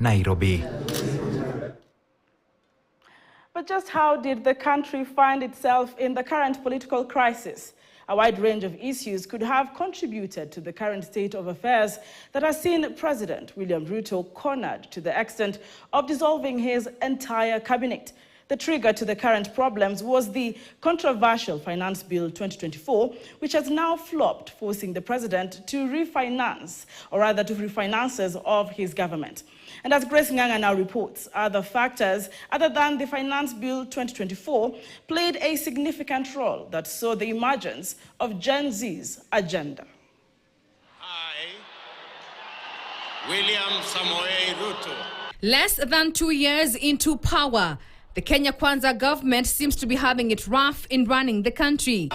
Nairobi. But just how did the country find itself in the current political crisis? A wide range of issues could have contributed to the current state of affairs that has seen President William Ruto cornered to the extent of dissolving his entire cabinet. The trigger to the current problems was the controversial Finance Bill 2024, which has now flopped, forcing the president to refinance, or rather to refinances of his government. And as Grace Nganga now reports, other factors other than the Finance Bill 2024 played a significant role that saw the emergence of Gen Z's agenda. I, William Samoei Ruto. Less than 2 years into power, the Kenya Kwanza government seems to be having it rough in running the country.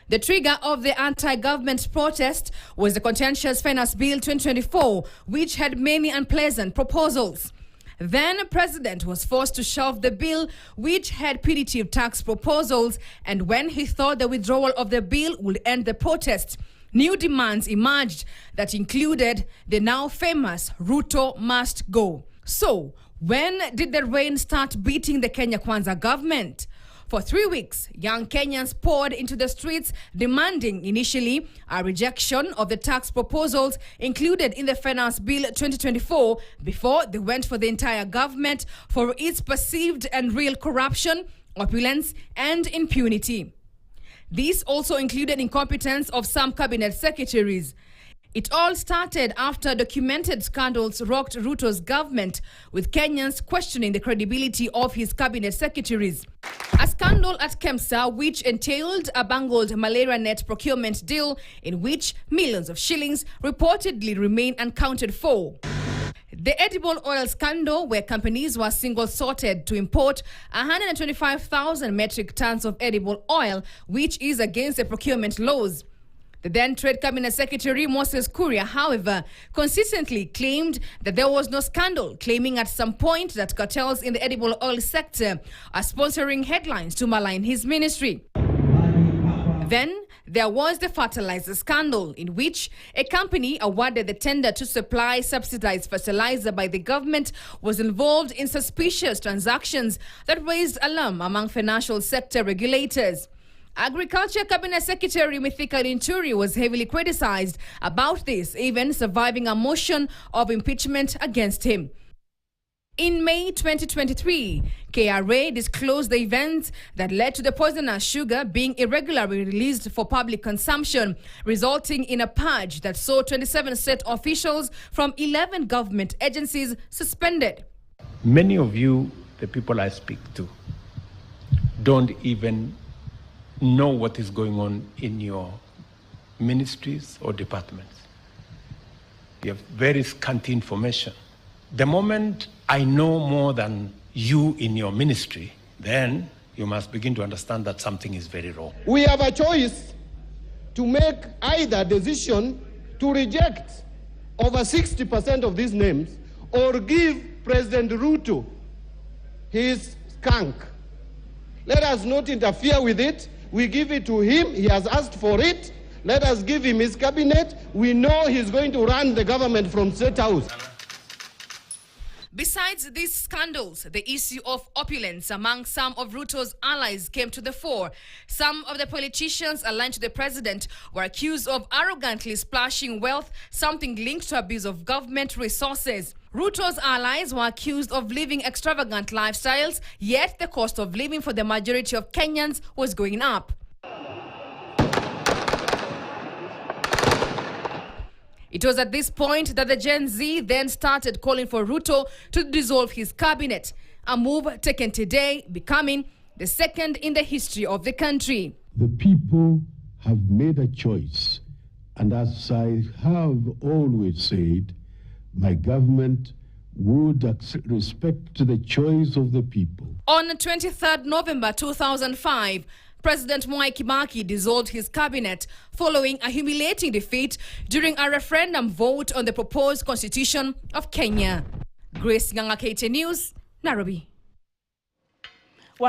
The trigger of the anti-government protest was the contentious Finance Bill 2024, which had many unpleasant proposals. Then the president was forced to shelve the bill, which had punitive tax proposals, and when he thought the withdrawal of the bill would end the protest, new demands emerged that included the now famous Ruto must go. So, when did the rain start beating the Kenya Kwanza government? For 3 weeks, young Kenyans poured into the streets demanding initially a rejection of the tax proposals included in the Finance Bill 2024 before they went for the entire government for its perceived and real corruption, opulence and impunity. This also included incompetence of some cabinet secretaries. It all started after documented scandals rocked Ruto's government, with Kenyans questioning the credibility of his cabinet secretaries. A scandal at KEMSA which entailed a bungled malaria net procurement deal in which millions of shillings reportedly remain unaccounted for. The edible oil scandal, where companies were single-sorted to import 125,000 metric tons of edible oil, which is against the procurement laws. The then Trade Cabinet Secretary Moses Kuria, however, consistently claimed that there was no scandal, claiming at some point that cartels in the edible oil sector are sponsoring headlines to malign his ministry. Then there was the fertilizer scandal, in which a company awarded the tender to supply subsidized fertilizer by the government was involved in suspicious transactions that raised alarm among financial sector regulators. Agriculture Cabinet Secretary Mithika Linturi was heavily criticized about this, even surviving a motion of impeachment against him. In May 2023, KRA disclosed the events that led to the poisonous sugar being irregularly released for public consumption, resulting in a purge that saw 27 state officials from 11 government agencies suspended. Many of you, the people I speak to, don't even know what is going on in your ministries or departments. You have very scanty information. The moment I know more than you in your ministry, then you must begin to understand that something is very wrong. We have a choice to make either decision to reject over 60% of these names or give President Ruto his skunk. Let us not interfere with it. We give it to him. He has asked for it. Let us give him his cabinet. We know he's going to run the government from State House. Besides these scandals, the issue of opulence among some of Ruto's allies came to the fore. Some of the politicians aligned to the president were accused of arrogantly splashing wealth, something linked to abuse of government resources. Ruto's allies were accused of living extravagant lifestyles, yet the cost of living for the majority of Kenyans was going up. It was at this point that the Gen Z then started calling for Ruto to dissolve his cabinet, a move taken today becoming the second in the history of the country. The people have made a choice, and as I have always said, my government would respect the choice of the people. On 23rd November 2005, President Mwai Kibaki dissolved his cabinet following a humiliating defeat during a referendum vote on the proposed constitution of Kenya. Grace Nganga, KTN News, Nairobi.